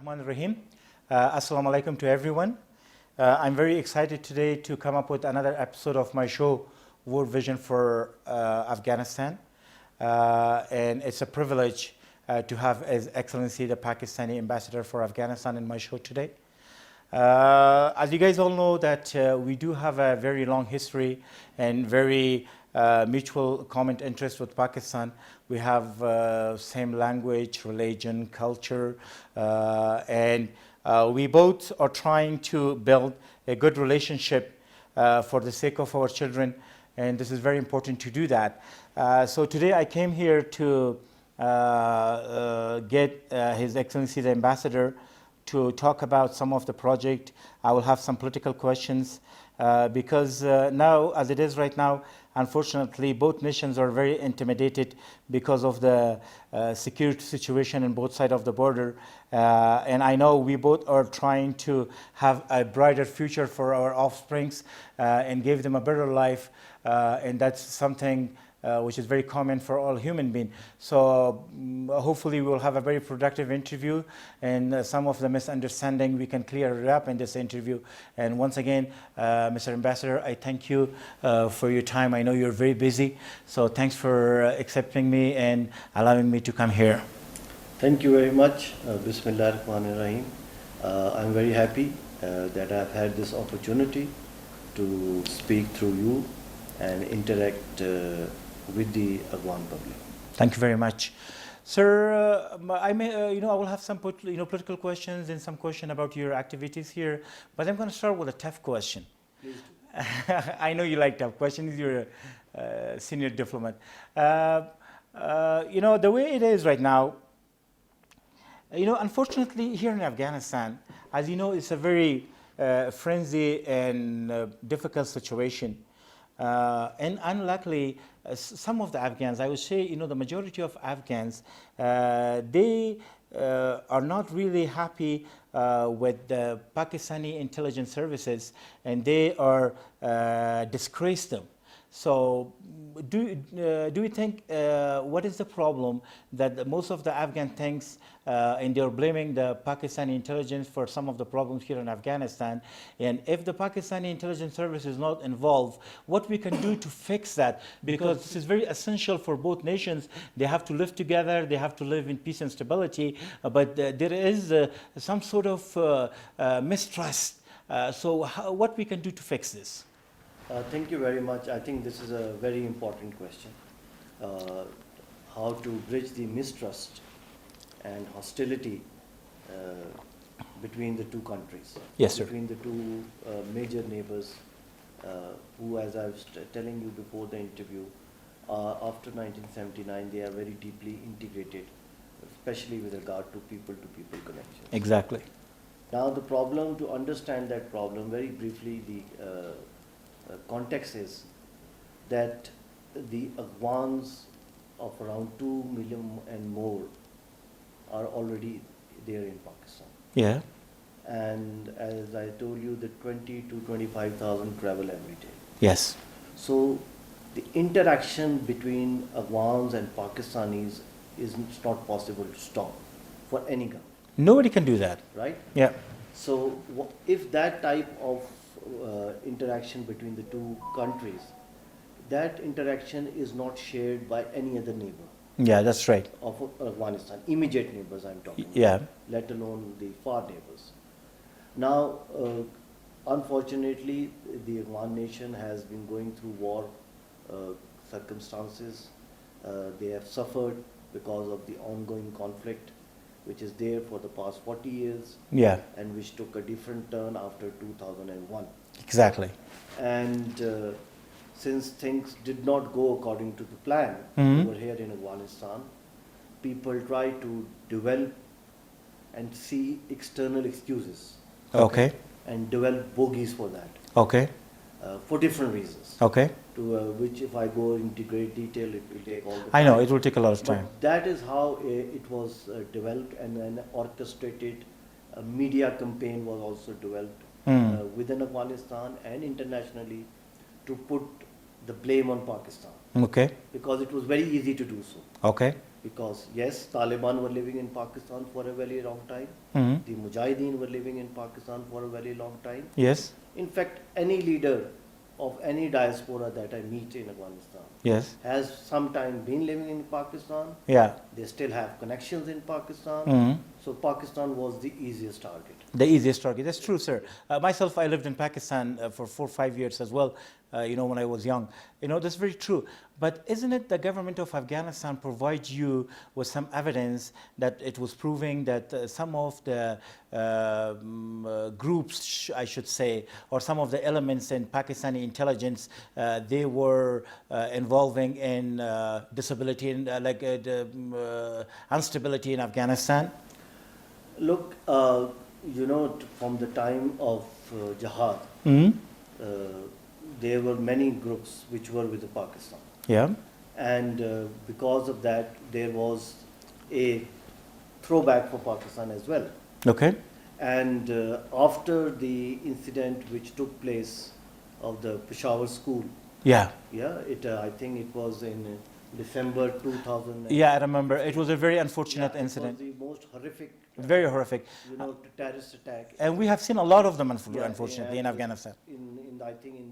Rahman Rahim. Assalamu alaikum to everyone. I'm very excited today to come up with another episode of my show, World Vision for Afghanistan. And it's a privilege to have His Excellency the Pakistani Ambassador for Afghanistan in my show today. As you guys all know that we do have a very long history and very mutual common interest with Pakistan. We have same language, religion, culture, and we both are trying to build a good relationship for the sake of our children, and this is very important to do that. So today I came here to get His Excellency the Ambassador to talk about some of the project. I will have some political questions because now, as it is right now, unfortunately, both nations are very intimidated because of the security situation on both sides of the border. And I know we both are trying to have a brighter future for our offsprings and give them a better life. And that's something which is very common for all human beings. So hopefully we will have a very productive interview, and some of the misunderstanding we can clear it up in this interview. And once again, Mr. Ambassador, I thank you for your time. I know you're very busy, so thanks for accepting me and allowing me to come here. Thank you very much. Bismillah ar-Rahman ar-Rahim. I'm very happy that I've had this opportunity to speak through you and interact with the Afghan public. Thank you very much. Sir, I will have some political questions and some question about your activities here, but I'm going to start with a tough question. Please do. I know you like tough questions. You're a senior diplomat. The way it is right now, unfortunately here in Afghanistan, as you know, it's a very frenzy and difficult situation. And unluckily, some of the Afghans, I would say, the majority of Afghans, they are not really happy with the Pakistani intelligence services, and they are disgrace them. So do you think, what is the problem that most of the Afghan thinks, and they're blaming the Pakistani intelligence for some of the problems here in Afghanistan? And if the Pakistani intelligence service is not involved, what we can do to fix that? Because this is very essential for both nations. They have to live together, they have to live in peace and stability, but there is some sort of mistrust. So what we can do to fix this? Thank you very much. I think this is a very important question. How to bridge the mistrust and hostility between the two countries. Yes, sir. Between the two major neighbors who, as I was telling you before the interview, after 1979, they are very deeply integrated, especially with regard to people-to-people connections. Exactly. Now the problem, to understand that problem, very briefly, the context is that the Afghans of around 2 million and more are already there in Pakistan. Yeah. And as I told you, the 20 to 25,000 travel every day. Yes. So the interaction between Afghans and Pakistanis is not possible to stop for any government. Nobody can do that. Right? Yeah. So if that type of interaction between the two countries, that interaction is not shared by any other neighbor. Yeah, that's right. Of Afghanistan, immediate neighbors I'm talking Yeah. about, let alone the far neighbors. Now, unfortunately, the Afghan nation has been going through war circumstances. They have suffered because of the ongoing conflict, which is there for the past 40 years. Yeah. And which took a different turn after 2001. Exactly. And since things did not go according to the plan over here in Afghanistan, people try to develop and see external excuses. Okay. And develop bogies for that. Okay. For different reasons. Okay. To which, if I go into great detail, it will take all the time. I know, it will take a lot of time. But that is how it was developed, and an orchestrated media campaign was also developed within Afghanistan and internationally to put the blame on Pakistan. Okay. Because it was very easy to do so. Okay. because yes, Taliban were living in Pakistan for a very long time. Hmm. The Mujahideen were living in Pakistan for a very long time. Yes. In fact, any leader of any diaspora that I meet in Afghanistan Yes. has sometime been living in Pakistan. Yeah. They still have connections in Pakistan. Hmm. So Pakistan was the easiest target. The easiest target. That's true, sir. Myself, I lived in Pakistan for 4 or 5 years as well, when I was young. That's very true. But isn't it the government of Afghanistan provides you with some evidence that it was proving that some of the groups, I should say, or some of the elements in Pakistani intelligence, they were involving in disability and instability in Afghanistan? Look, from the time of jihad, Hmm. uh, there were many groups which were with Pakistan. Yeah. And because of that, there was a throwback for Pakistan as well. Okay. And after the incident which took place of the Peshawar school, Yeah. I think it was in December 2000. Yeah, I remember. It was a very unfortunate incident. It was the most horrific, Very horrific. terrorist attack. And we have seen a lot of them, Yeah, unfortunately, in Afghanistan. I think in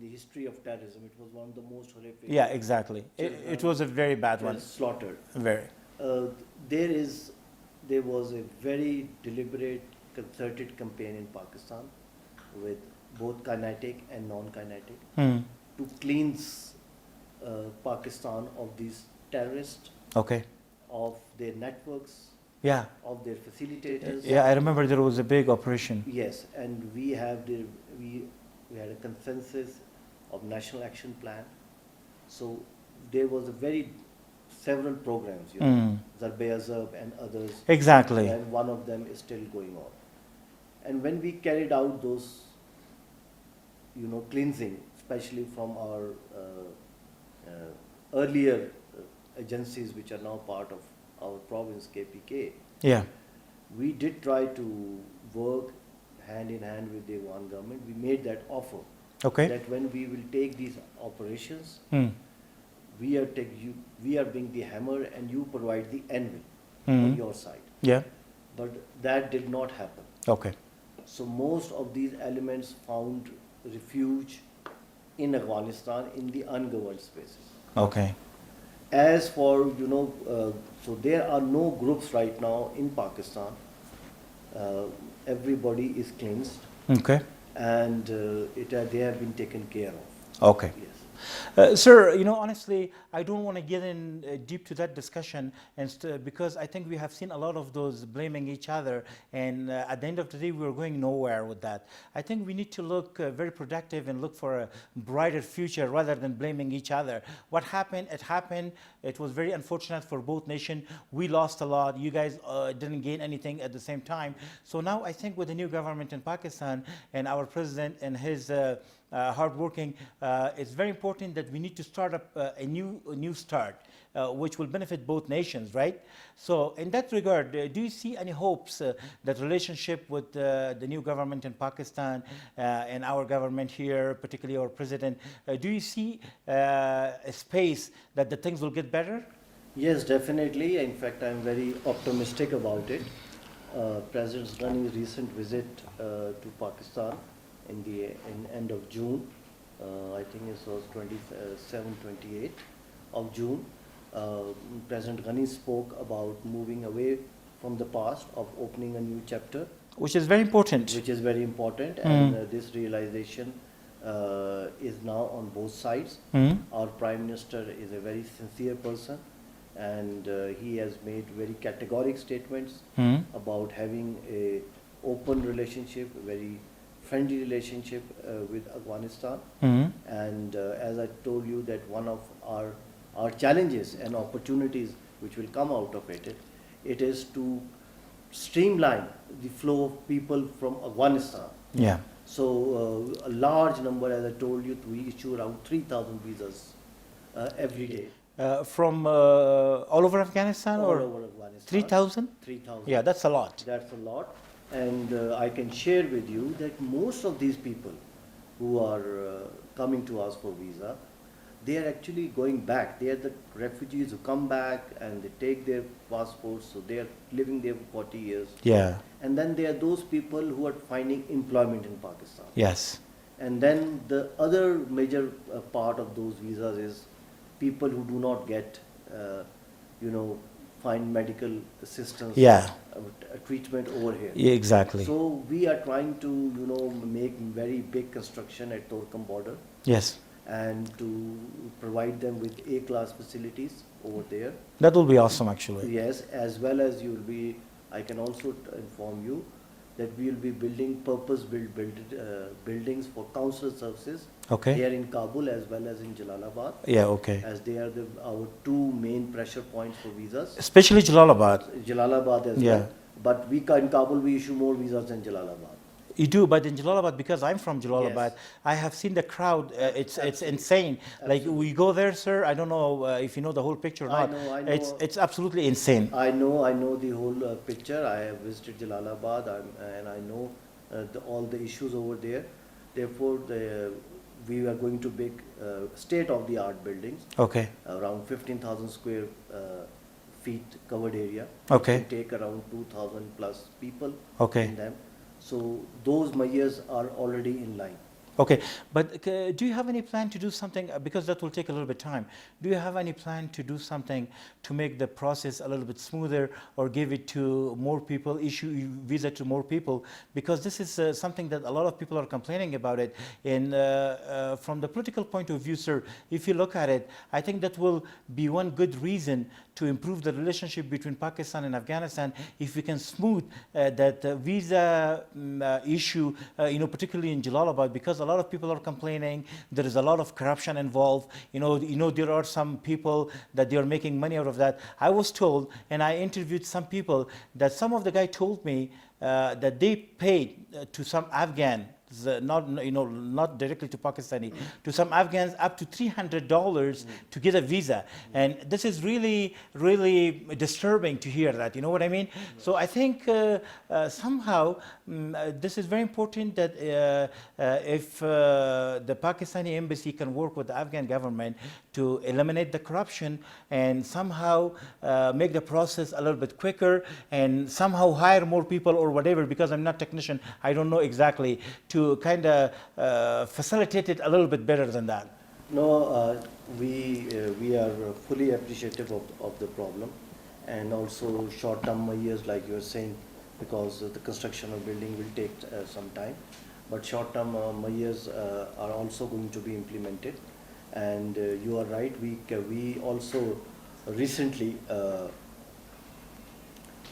the history of terrorism, it was one of the most horrific. Yeah, exactly. It was a very bad one. Slaughtered. Very. Uh, there was a very deliberate, concerted campaign in Pakistan with both kinetic and non-kinetic Hmm. to cleanse Pakistan of these terrorists, Okay. of their networks, Yeah. of their facilitators. Yeah, I remember there was a big operation. Yes, and we had a consensus of national action plan. So there was several programs, Mm. Zarb-e-Azab and others. Exactly. And one of them is still going on. And when we carried out those, cleansing, especially from our earlier agencies which are now part of our province, KPK, Yeah. we did try to work hand in hand with the Afghan government. We made that offer Okay. that when we will take these operations, Hmm. we are being the hammer and you provide the anvil Hmm. on your side. Yeah. But that did not happen. Okay. So most of these elements found refuge in Afghanistan in the ungoverned spaces. Okay. As for, so there are no groups right now in Pakistan. Everybody is cleansed Okay. and they have been taken care of. Okay. Yes. Sir, honestly, I don't want to get in deep to that discussion, because I think we have seen a lot of those blaming each other, and at the end of the day, we're going nowhere with that. I think we need to look very productive and look for a brighter future rather than blaming each other. What happened, it happened. It was very unfortunate for both nations. We lost a lot. You guys didn't gain anything at the same time. So now I think with the new government in Pakistan and our president and his hardworking, it's very important that we need to start up a new start, which will benefit both nations, right? So in that regard, do you see any hopes that relationship with the new government in Pakistan and our government here, particularly our president, do you see a space that the things will get better? Yes, definitely. In fact, I'm very optimistic about it. President Ghani's recent visit to Pakistan in end of June, I think it was 27, 28 of June. President Ghani spoke about moving away from the past, of opening a new chapter. Which is very important. Which is very important, and this realization is now on both sides. Our Prime Minister is a very sincere person, and he has made very categoric statements about having a open relationship, a very friendly relationship with Afghanistan. And as I told you, that one of our challenges and opportunities which will come out of it is to streamline the flow of people from Afghanistan. Yeah. So a large number, as I told you, we issue around 3,000 visas every day. From all over Afghanistan? All or over Afghanistan. 3,000? 3,000. Yeah, that's a lot. That's a lot. And I can share with you that most of these people who are coming to us for visa, they are actually going back. They are the refugees who come back and they take their passports, so they are living there for 40 years. Yeah. And then there are those people who are finding employment in Pakistan. Yes. And then the other major part of those visas is people who do not get, find medical assistance, Yeah. treatment over here. Yeah, exactly. So we are trying to, make very big construction at Torkham border Yes. and to provide them with A-class facilities over there. That will be awesome, actually. Yes, as well as I can also inform you that we will be building purpose-built buildings for consular services Okay. here in Kabul as well as in Jalalabad, Yeah, okay. as they are our two main pressure points for visas. Especially Jalalabad. Jalalabad as Yeah. well. But in Kabul we issue more visas than Jalalabad. You do, but in Jalalabad, because I'm from Jalalabad, Yes. I have seen the crowd. It's Absolutely. insane. Like Absolutely. we go there, sir. I don't know if you know the whole picture or I not. know. It's absolutely insane. I know the whole picture. I have visited Jalalabad and I know all the issues over there. Therefore, we are going to build state-of-the-art buildings, Okay. around 15,000 square feet covered area. Okay. It can take around 2,000 plus people Okay. in them. So those measures are already in line. Okay, but do you have any plan to do something, because that will take a little bit of time, do you have any plan to do something to make the process a little bit smoother, or give it to more people, issue visa to more people? Because this is something that a lot of people are complaining about it. And from the political point of view, sir, if you look at it, I think that will be one good reason to improve the relationship between Pakistan and Afghanistan if we can smooth that visa issue, particularly in Jalalabad, because a lot of people are complaining. There is a lot of corruption involved. There are some people that they are making money out of that. I was told, and I interviewed some people, that some of the guy told me that they paid to some Afghan, not directly to Pakistani, to some Afghans up to $300 to get a visa. And this is really, really disturbing to hear that, you know what I mean? So I think somehow this is very important that if the Pakistani embassy can work with the Afghan government to eliminate the corruption and somehow make the process a little bit quicker and somehow hire more people or whatever, because I'm not technician, I don't know exactly, to kind of facilitate it a little bit better than that. No, we are fully appreciative of the problem, and also short-term measures like you are saying, because the construction of building will take some time, but short-term measures are also going to be implemented. And you are right, we also recently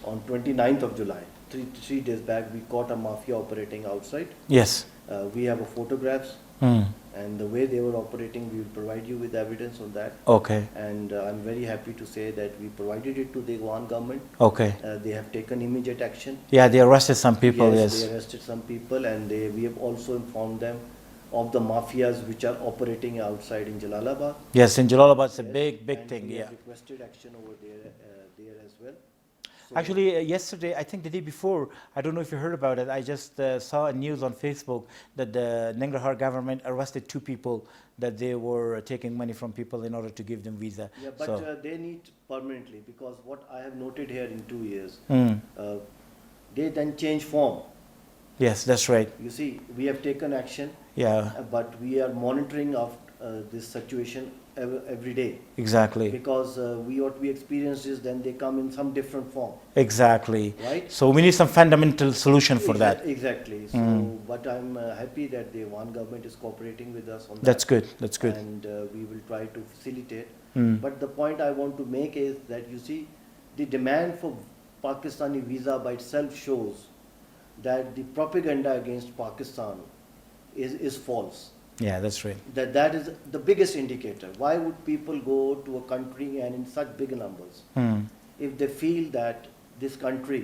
on 29th of July, three days back, we caught a mafia operating outside. Yes. We have photographs, and the way they were operating, we will provide you with evidence on that. Okay. And I'm very happy to say that we provided it to the Afghan government. Okay. They have taken immediate action. Yeah, they arrested some people, yes. They arrested some people, and we have also informed them of the mafias which are operating outside in Jalalabad. Yes, in Jalalabad, it's a Yes, big and thing, we yeah. have requested action over there as well. So Actually, yesterday, I think the day before, I don't know if you heard about it, I just saw a news on Facebook that the Nangarhar government arrested 2 people that they were taking money from people in order to give them visa. yeah, but So, they need permanently, because what I have noted here in 2 years, mm, they then change form. yes, that's right. You see, we have taken action, Yeah, but we are monitoring of this situation every day, exactly. because what we experienced is then they come in some different form, Exactly. right? So we need some fundamental solution for that. Exactly. So, Mm. but I'm happy that the Afghan government is cooperating with us on that. That's good. That's good. And we will try to facilitate. Mm. But the point I want to make is that you see, the demand for Pakistani visa by itself shows that the propaganda against Pakistan is false. Yeah, that's right. That is the biggest indicator. Why would people go to a country and in such big numbers Mm. if they feel that this country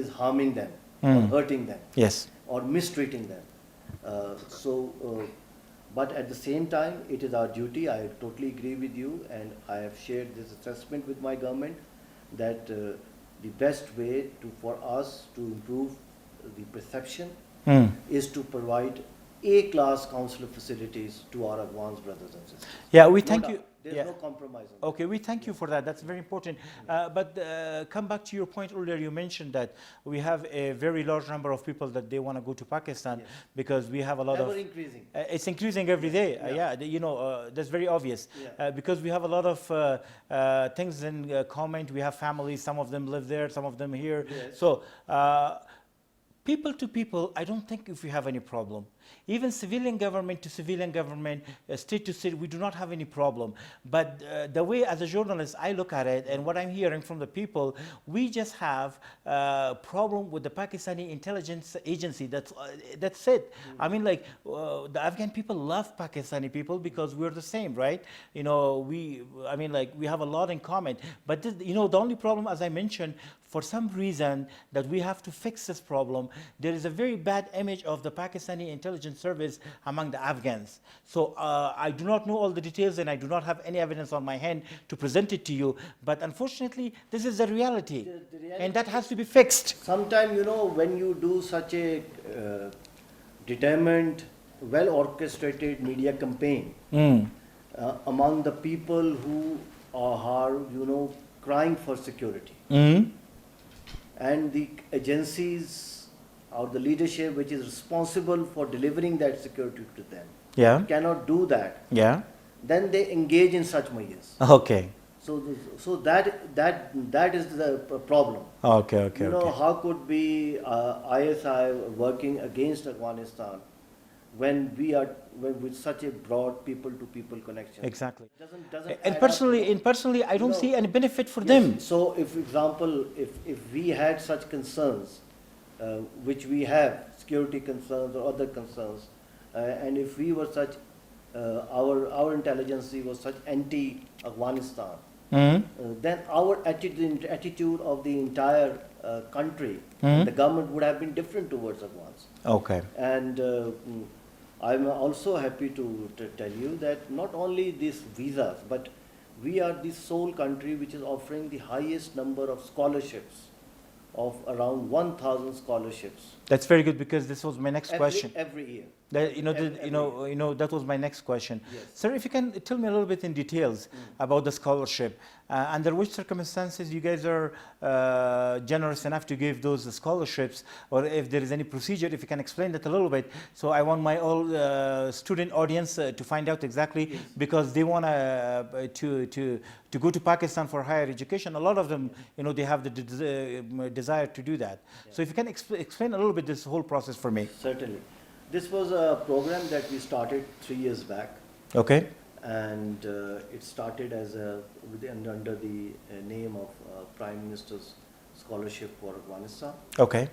is harming them or Mm. hurting them Yes. or mistreating them? But at the same time, it is our duty. I totally agree with you, and I have shared this assessment with my government that the best way for us to improve the perception Mm. is to provide A-class consular facilities to our Afghan brothers and sisters. Yeah, we No thank doubt. you. There's Yeah. no compromise on that. Okay, we thank you for that. That's very important. But come back to your point earlier. You mentioned that we have a very large number of people that they want to go to Pakistan Yes. because we have a lot Ever of. increasing. It's increasing every day. Yeah. That's very obvious. Yeah. Because we have a lot of things in comment. We have families. Some of them live there. Some of them here. Yes. So. People to people, I don't think if we have any problem. Even civilian government to civilian government, state to state, we do not have any problem. But the way as a journalist I look at it and what I'm hearing from the people, we just have a problem with the Pakistani intelligence agency. That's it. I mean, like, the Afghan people love Pakistani people because we're the same, right? We have a lot in common. But, the only problem, as I mentioned, for some reason that we have to fix this problem, there is a very bad image of the Pakistani intelligence service among the Afghans. So I do not know all the details and I do not have any evidence on my hand to present it to you. But unfortunately, this is the reality. The reality And that has to be fixed. Sometimes, when you do such a determined, well-orchestrated media campaign among the people who are, crying for security, and the agencies or the leadership which is responsible for delivering that security to them Yeah. cannot do that, Yeah. then they engage in such measures. Okay. So that is the problem. Okay. Okay. Okay. How could be ISI working against Afghanistan when we are with such a broad people-to-people connection? Exactly. Doesn't And add up, personally, I don't see any benefit for them. So, if example, if we had such concerns, which we have, security concerns or other concerns, and if we were such, our intelligence was such anti-Afghanistan, then our attitude of the entire country, the government would have been different towards Afghans. Okay. And I'm also happy to tell you that not only these visas, but we are the sole country which is offering the highest number of scholarships, of around 1,000 scholarships. That's very good because this was my next question. Every year. That was my next question. Yes. Sir, if you can tell me a little bit in details about the scholarship, under which circumstances you guys are generous enough to give those scholarships, or if there is any procedure, if you can explain that a little bit. So I want my all student audience to find out exactly, because they want to go to Pakistan for higher education. A lot of them, they have the desire to do that. Yeah. So if you can explain a little bit this whole process for me. Certainly. This was a program that we started 3 years back. Okay. And it started as under the name of Prime Minister's Scholarship for Afghanistan. Okay.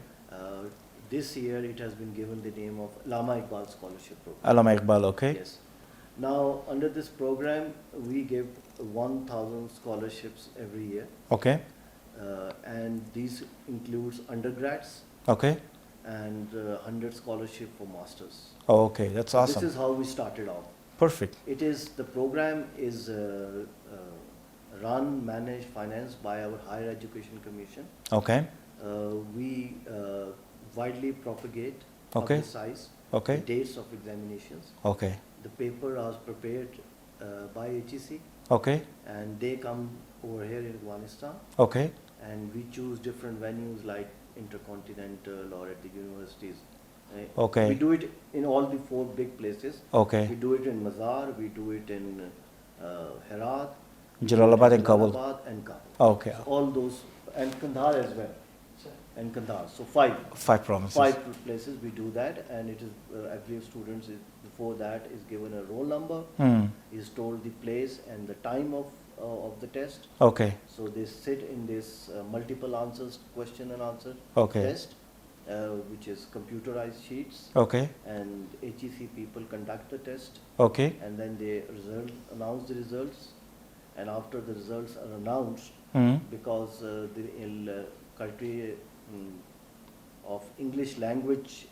This year it has been given the name of Allama Iqbal Scholarship Program. Allama Iqbal, okay. Yes. Now, under this program, we give 1,000 scholarships every year. Okay. And these includes undergrads. Okay. And 100 scholarship for masters. Oh, okay. That's awesome. This is how we started off. Perfect. The program is run, managed, financed by our Higher Education Commission. Okay. We widely propagate, Okay. publicize Okay. the dates of examinations. Okay. The paper was prepared by HEC, Okay. and they come over here in Afghanistan, Okay. and we choose different venues like Intercontinental or at the universities. Okay. We do it in all the 4 big places. Okay. We do it in Mazar, we do it in Herat, Jalalabad and Kabul. Jalalabad and Kabul. Okay. So all those, and Kandahar as well. And Kandahar. So 5. 5 provinces. 5 places we do that, and it is every student before that is given a roll number. Is told the place and the time of the test. Okay. So they sit in this multiple answers, question and answer Okay. test, which is computerized sheets. Okay. And HEC people conduct the test, Okay. and then they announce the results. And after the results are announced, because the criteria of English language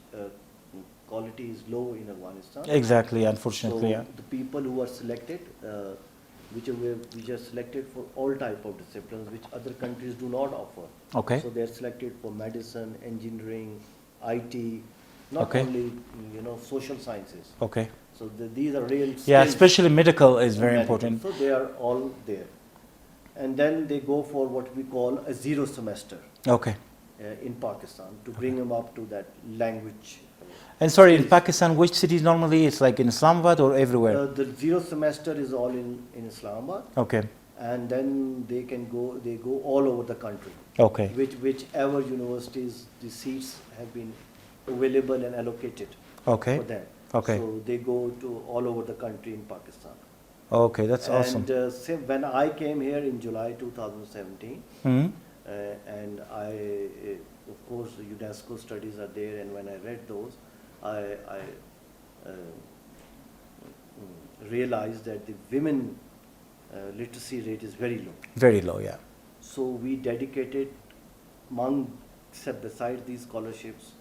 quality is low in Afghanistan. Exactly, unfortunately, So yeah. the people who are selected, which are selected for all type of disciplines which other countries do not offer. Okay. So they are selected for medicine, engineering, IT, not Okay. only social sciences. Okay. So these are real Yeah, skills especially medical is in very medical. important. So they are all there, and then they go for what we call a 0 semester Okay. in Pakistan to bring them up to that language. And sorry, in skills. Pakistan, which cities normally it's like in Islamabad or everywhere? The 0 semester is all in Islamabad, Okay. and then they go all over the country. Okay. Whichever universities the seats have been available and allocated Okay. for them. Okay. So they go to all over the country in Pakistan. Okay, that's awesome. And when I came here in July 2017, Hmm. and of course, the UNESCO studies are there, and when I read those, I realized that the women literacy rate is very low. Very low, yeah. So we dedicated, besides these scholarships,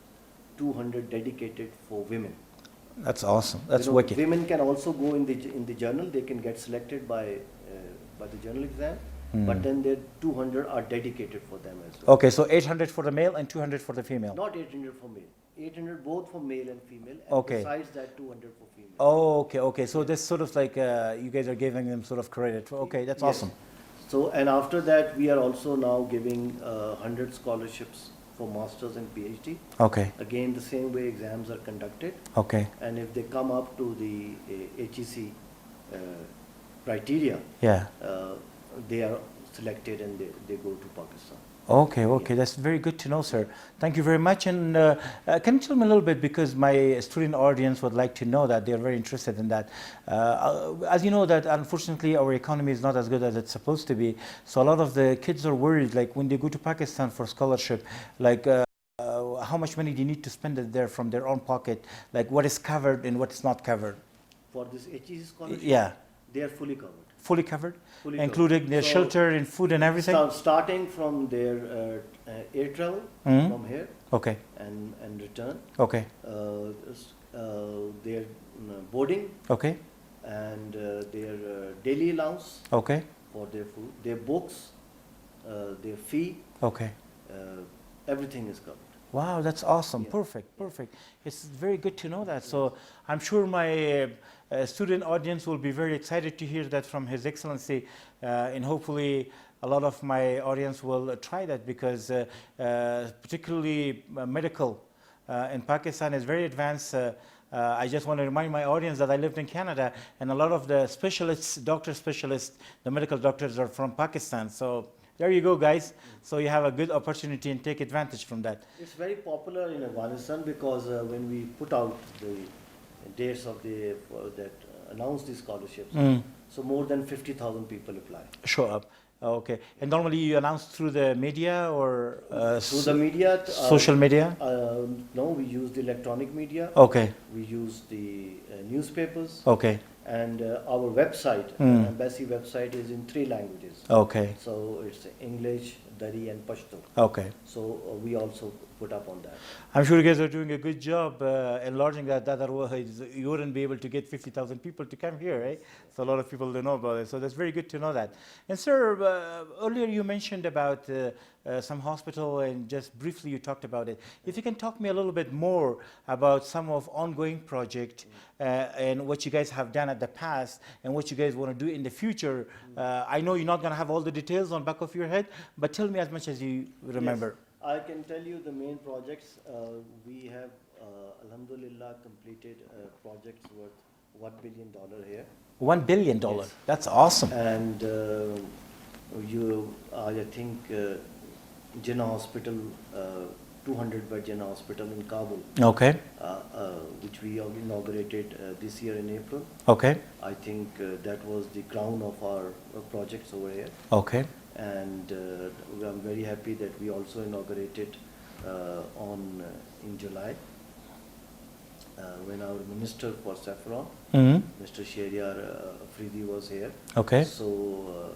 200 dedicated for women. That's awesome. That's wicked. Women can also go in the journal. They can get selected by the journal exam, but then there 200 are dedicated for them as well. Okay, so 800 for the male and 200 for the female. Not 800 for male. 800 both for male and female. And Okay. besides that, 200 for female. Oh, okay, okay. So this sort of like you guys are giving them sort of credit. Okay, that's Yes. awesome. So, and after that, we are also now giving 100 scholarships for masters and PhD. Okay, Again, the same way exams are conducted, okay. and if they come up to the HEC criteria, Yeah. They are selected and they go to Pakistan. Okay, okay. That's very good to know, sir. Thank you very much. And can you tell me a little bit, because my student audience would like to know that, they're very interested in that. As you know that unfortunately our economy is not as good as it's supposed to be. So a lot of the kids are worried, like when they go to Pakistan for scholarship, like how much money they need to spend it there from their own pocket, like what is covered and what is not covered. For this HEC scholarship, Yeah, they are fully covered. fully covered, Fully including covered. their So shelter and food and everything. Starting from their air travel Mhm. from here Okay, and return, okay, their boarding okay, and their daily allowance okay, for their food, their books, their fee, okay. everything is covered. Wow, that's awesome. Yeah. Perfect, perfect. It's very good to know that. So I'm sure my student audience will be very excited to hear that from His Excellency, and hopefully a lot of my audience will try that, because particularly medical in Pakistan is very advanced. I just want to remind my audience that I lived in Canada, and a lot of the specialists, doctor specialists, the medical doctors are from Pakistan. So there you go, guys. So you have a good opportunity and take advantage from that. It's very popular in Afghanistan because when we put out the dates of that announce these scholarships, so more than 50,000 people apply. Show up. Okay. And normally you announce through the media or Through the media, social media? no, we use the electronic media. Okay. We use the newspapers, Okay. and our website, embassy website, is in 3 languages. Okay. So it's English, Dari, and Pashto. Okay. So we also put up on that. I'm sure you guys are doing a good job enlarging that. Otherwise, you wouldn't be able to get 50,000 people to come here, right? So a lot of people don't know about it. So that's very good to know that. And sir, earlier you mentioned about some hospital, and just briefly you talked about it. If you can talk me a little bit more about some of ongoing project and what you guys have done at the past and what you guys want to do in the future. I know you're not going to have all the details on back of your head, but tell me as much as you remember. Yes, I can tell you the main projects. We have, alhamdulillah, completed projects worth $1 billion here. $1 billion. Yes. That's awesome. And I think Jinnah Hospital, 200-bed Jinnah Hospital in Kabul, Okay. which we inaugurated this year in April. Okay. I think that was the crown of our projects over here. Okay. And I'm very happy that we also inaugurated in July when our Minister for Saffron, Mr. Shehryar Afridi, was here. Okay. So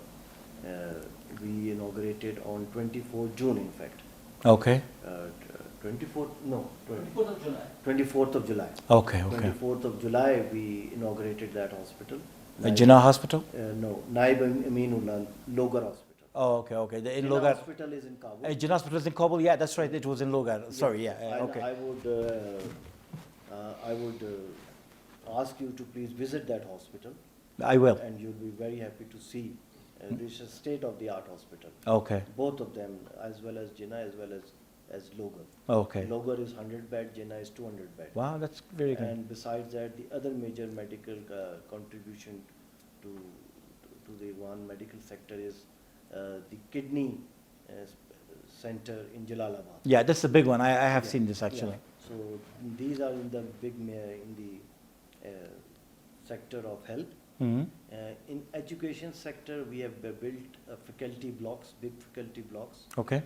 we inaugurated on 24th June, in fact. Okay. 24th, no, 24th of July. 24th of July. Okay. Okay. 24th of July, we inaugurated that hospital. Jinnah Hospital? No, Naib Aminullah Logar Hospital. Oh, okay. Okay. The in Jinnah Logar. Hospital is in Kabul. Jinnah Hospital is in Kabul. Yeah, that's right. It was in Logar. Sorry. Yeah. And Okay. I would I would ask you to please visit that hospital, I will. and you'll be very happy to see. This is a state-of-the-art hospital. Okay. Both of them, as well as Jinnah, as well as Logar. Okay. Logar is 100 bed, Jinnah is 200 bed. Wow, that's very good. And besides that, the other major medical contribution to the one medical sector is the kidney center in Jalalabad. Yeah, that's the big one. I have Yeah, seen this actually. yeah. So these are in the big in the sector of health. Mhm. In education sector, we have built faculty blocks, big faculty blocks. Okay.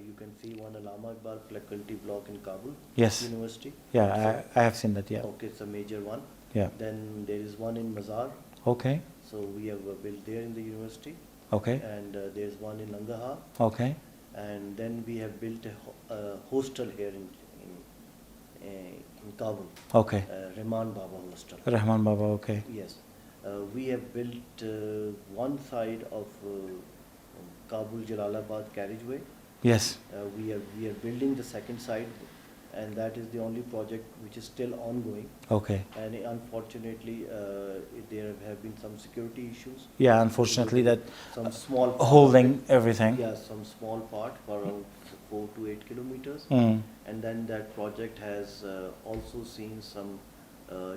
You can see one Allama Iqbal faculty block in Kabul Yes. University. Yeah, I have seen that. Yeah. Okay, it's a major one. Yeah. Then there is one in Mazar. Okay. So we have built there in the university. Okay. And there's one in Nangarhar. Okay. And then we have built a hostel here in Kabul. Okay. Rahman Baba Hostel. Rahman Baba. Okay. Yes. We have built one side of Kabul Jalalabad carriageway. Yes. We are building the second side, and that is the only project which is still ongoing. Okay. And unfortunately, there have been some security issues. Yeah, unfortunately, that Some small part of holding it. everything. Yeah, some small part for around 4 to 8 kilometers. Mm. And then that project has also seen some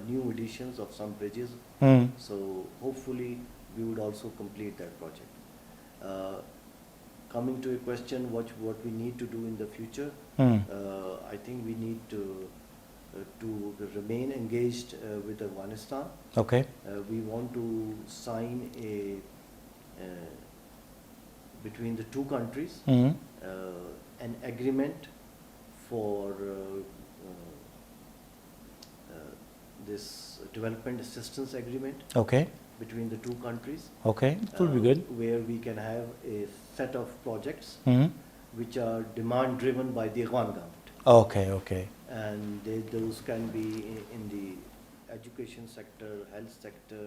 new additions of some bridges. Mm. So hopefully we would also complete that project. Coming to a question, what we need to do in the future, Mm. I think we need to remain engaged with Afghanistan. Okay. We want to sign between the two countries Mm. an agreement for this development assistance agreement Okay. between the two countries. Okay. It will be good. Where we can have a set of projects Mm. which are demand driven by the Afghan government. Okay. Okay. And those can be in the education sector, health sector,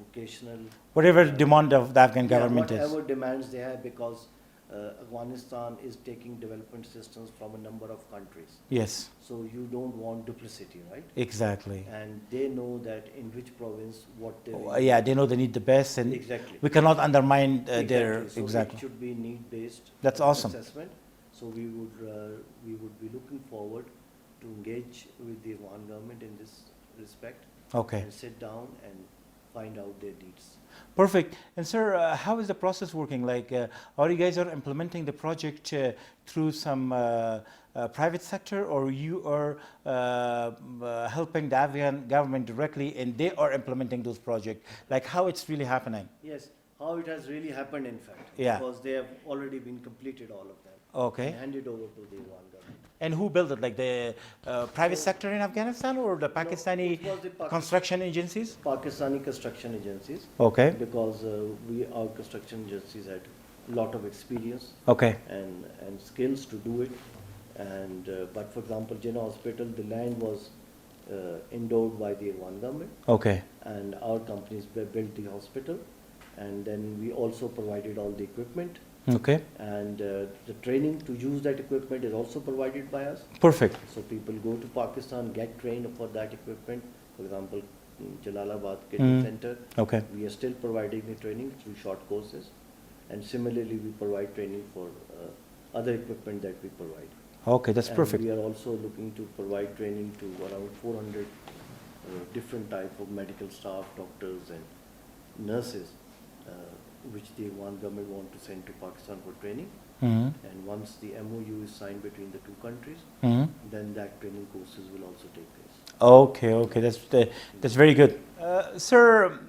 vocational. Whatever demand of the Afghan Yeah, government is. whatever demands they have, because Afghanistan is taking development assistance from a number of countries. Yes. So you don't want duplicity, right? Exactly. And they know that in which province what they Oh, yeah, they know they need the best, and Exactly. we cannot undermine their So exactly. it should be need-based. That's awesome. Assessment. So we would be looking forward to engage with the Afghan government in this respect. Okay. And sit down and find out their needs. Perfect. And sir, how is the process working? Like, are you guys are implementing the project through some private sector, or you are helping the Afghan government directly, and they are implementing those projects? Like, how it's really happening? Yes, how it has really happened, in fact. Yeah. Because they have already been completed, all of them. Okay. And handed over to the Afghan government. And who built it? Like the private sector in Afghanistan, or the Pakistani it was the construction agencies? Pakistani construction agencies. Okay. Because our construction agencies had a lot of experience Okay. and skills to do it. And but for example, Jinnah Hospital, the land was endowed by the Afghan government, Okay. and our companies built the hospital, and then we also provided all the equipment, Okay. and the training to use that equipment is also provided by us. Perfect. So people go to Pakistan, get trained for that equipment. For example, in Jalalabad Kidney Center, Okay. we are still providing the training through short courses, and similarly we provide training for other equipment that we provide. Okay, that's And perfect. we are also looking to provide training to around 400 different type of medical staff, doctors and nurses, which the one government want to send to Pakistan for training. Hmm. And once the MOU is signed between the two countries, Hmm. then that training courses will also take place. Okay, okay, that's very good. Sir,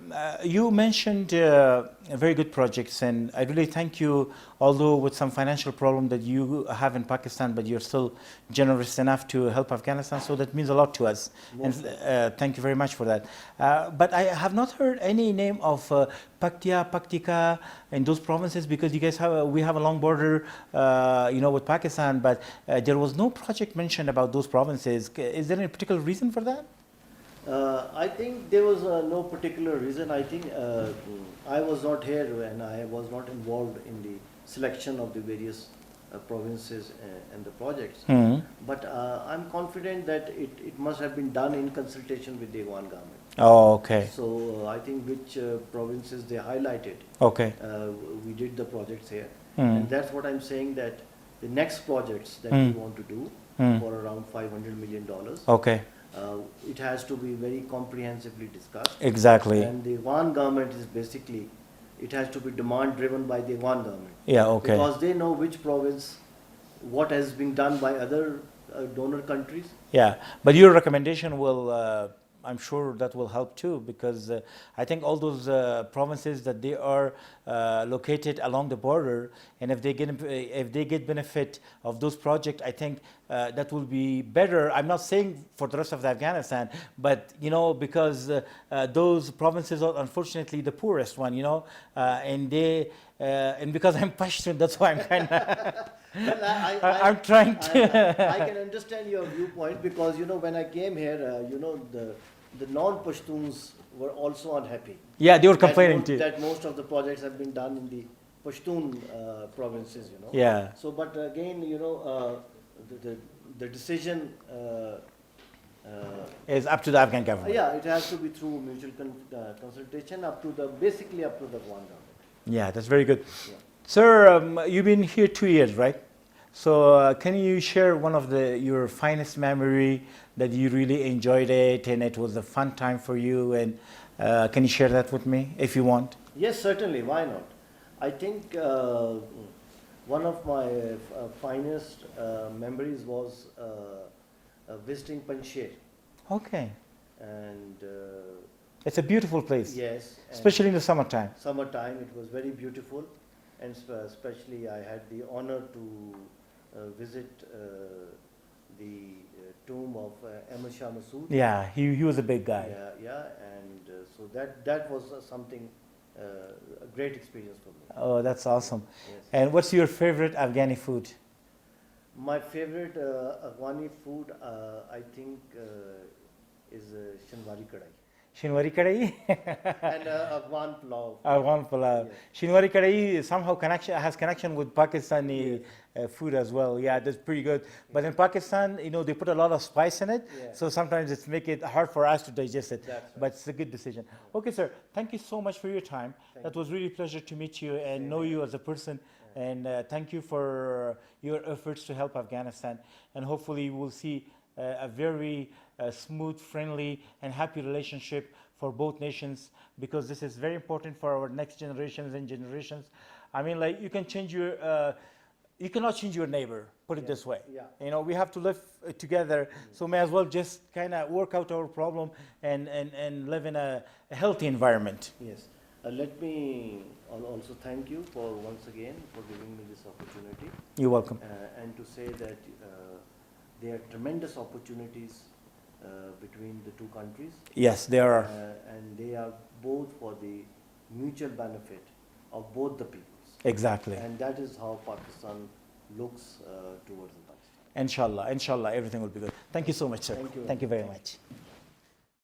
you mentioned very good projects, and I really thank you. Although with some financial problem that you have in Pakistan, but you're still generous enough to help Afghanistan, so that means a lot to us. And thank you very much for that. But I have not heard any name of Paktia, Paktika, in those provinces, because you guys we have a long border, with Pakistan, but there was no project mentioned about those provinces. Is there any particular reason for that? I think there was no particular reason. I think I was not here and I was not involved in the selection of the various provinces and the projects. Mhm. But I'm confident that it must have been done in consultation with the Afghan government. Oh, okay. So I think which provinces they highlighted, Okay. we did the projects here. Mm. And that's what I'm saying, that the next projects that Mm. we want to do Mm. for around $500 million, Okay. it has to be very comprehensively discussed. Exactly. And the Afghan government is basically, it has to be demand driven by the Afghan government. Yeah, okay. Because they know which province, what has been done by other donor countries. Yeah, but your recommendation will, I'm sure that will help too, because I think all those provinces that they are located along the border, and if they get benefit of those projects, I think that will be better. I'm not saying for the rest of Afghanistan, but because those provinces are unfortunately the poorest one, and they and because I'm Pashtun, that's why I'm kind of. Well, I'm trying to. I can understand your viewpoint, because when I came here, the non-Pashtuns were also unhappy. Yeah, they were That complaining mo- too. That most of the projects have been done in the Pashtun provinces. Yeah. So, but again, the decision. Is up to the Afghan government. Yeah, it has to be through mutual consultation, basically up to the Afghan government. Yeah, that's very good. Yeah. Sir, you've been here 2 years, right? So can you share one of your finest memory that you really enjoyed it and it was a fun time for you, and can you share that with me if you want? Yes, certainly. Why not? I think one of my finest memories was visiting Panjshir. Okay. And It's a beautiful place, yes, and especially in the summertime. summertime, it was very beautiful, and especially I had the honor to visit the tomb of Ahmad Shah Massoud. Yeah, he was a big guy. Yeah, and so that was something, a great experience for me. Oh, that's awesome. Yes. And what's your favorite Afghani food? My favorite Afghani food, I think, is Shinwari Kadai. Shinwari kadai? And Afghan pulao. Afghan pulao. Yes. Shinwari kadai somehow has connection with Pakistani food as well. Yeah, that's pretty good. But in Pakistan, they put a lot of spice in it, Yeah. so sometimes it's make it hard for us to digest it. That's right. But it's a good decision. Okay, sir. Thank you so much for your time. That was really a pleasure to meet you and know you as a person. And thank you for your efforts to help Afghanistan. And hopefully we'll see a very smooth, friendly, and happy relationship for both nations, because this is very important for our next generations and generations. I mean, like, you cannot change your neighbor, put it this way. Yeah. We have to live together, so may as well just kind of work out our problem and live in a healthy environment. Yes. Let me also thank you for once again for giving me this opportunity, You're welcome. and to say that there are tremendous opportunities between the two countries, Yes, there are. and they are both for the mutual benefit of both the peoples. Exactly. And that is how Pakistan looks towards Pakistan. Inshallah, everything will be good. Thank you so much, sir. Thank you. Thank you very much.